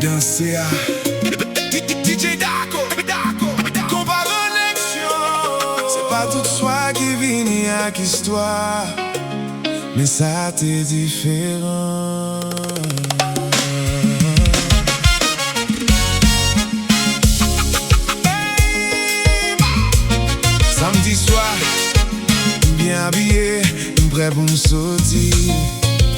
danser à DJ Dako, compas connexion. C'est pas tout soi qui vient avec histoire, mais ça t'est différent. Samedi soir, bien habillé, prêt pour me sortir.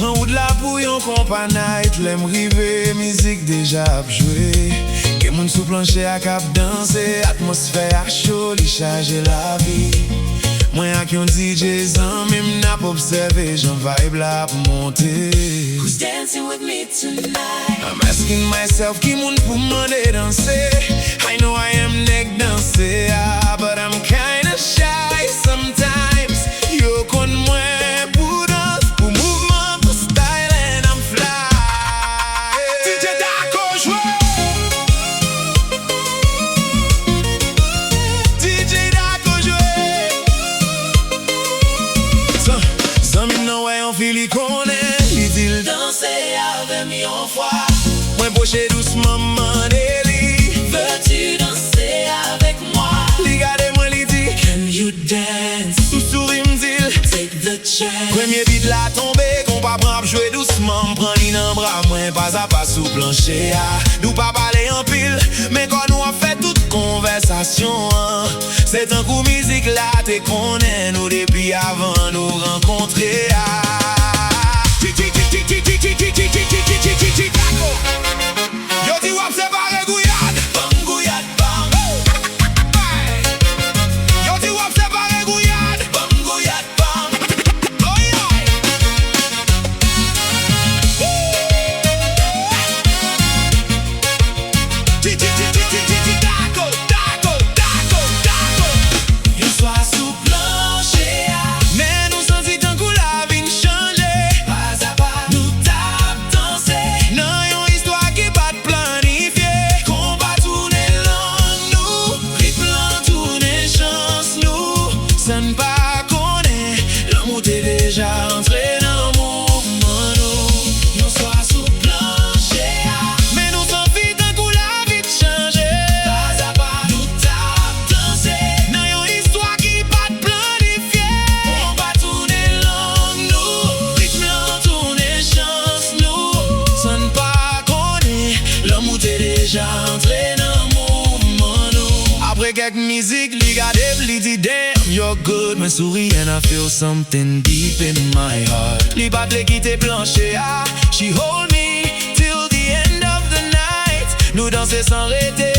En haut de la bouille, on compagnie, l'aime river, musique déjà jouée. Que moun sous plancher à cap danser, atmosphère chaud, li charge la vie. Moi ak yon DJ zan, même n'a pas observé, j'en vibe là pour monter. Who's dancing with me tonight? I'm asking myself, qui moun pou m'demander danser? I know I am neck danser, but I'm kinda shy sometimes. Yo kon mwen pou danse, pou mouvement, pou style, and I'm fly. DJ Dako joué. DJ Dako joué. Sans mi nan wè yon fili konen, li dil Danser avec mi en foi. mwen poche doucement mande li. Veux-tu danser avec moi? Li gade mwen li di, Can you dance? m'souri m'dil. Take the chance. Premier beat la tombe, qu'on pa pran jouer doucement. M'pran li nan bras, mwen pas à pas sous plancher. Nou pa pale en pile, mais quand nous a fait toute conversation, c'est un coup musique là, t'es konnen nous depuis avant nous rencontrer. Yo di wap se pare gouyade, Bang, gouyade, bang. yo di wap se pare gouyade. Bang, gouyade, bang. Oh yeah. Une soir sous plancher, Mais nous sentis tant que la vie changer. pas à pas, nous tap danser. Nan yon histoire qui pas de planifier. Combat tourner long nous, Riplan tourner chance nous. Ça ne pas connaît. L'amour t'est déjà entré dans le mouvement nous. une soir sous plancher, Mais nous sentis tant que la vie changer. pas à pas, nous tap danser. Nan yon histoire qui pas de planifier. Combat tourner long nous, Riplan tourner chance nous. Ça ne pas connaît. L'amour t'est déjà entré dans le mouvement nous. Après quelques musiques, li gade li di damn, you're good. Men souris and I feel something deep in my heart. Li bat le kite plancher, she hold me till the end of the night. Nous danser sans arrêter,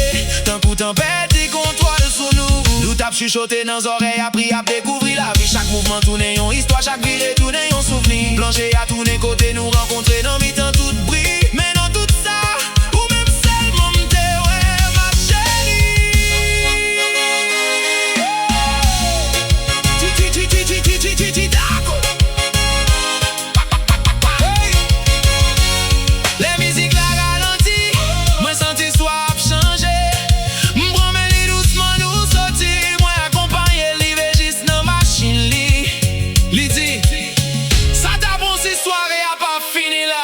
tant coup tempête, di comptoir sous nous. Nous tap chuchoter dans oreilles, appris à découvrir la vie. Chaque mouvement tourne yon histoire, chaque virée tourne yon souvenir. Plancher à tourner côté, nous rencontrer dans mi-temps tout brille. Mais non tout ça, ou même seulement m'te ouais ma chérie. Dako. Hey. Les musiques la ralenti, moi senti soif changer. M'promène li doucement nous sortir, moi accompagner li végis dans machine li. Li di, ça t'a bon si soirée a pas fini là.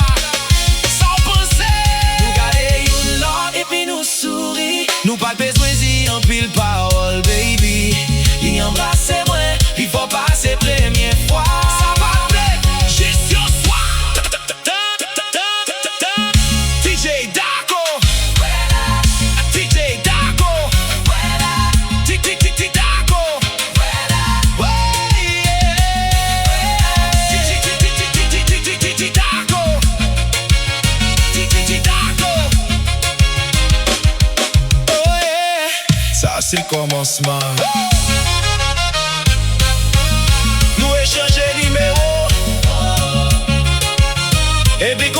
Sans penser, nous garder une lot et puis nous souris. Nous pas besoin d'y en pile parole baby. Li embrasse moi, il faut passer première fois. Ça va plaire, juste au soir. DJ Dako, DJ Dako, DJ Dako, ouais, DJ Dako, DJ Dako. Oh yeah, ça c'est le commencement. Nous échanger numéro et puis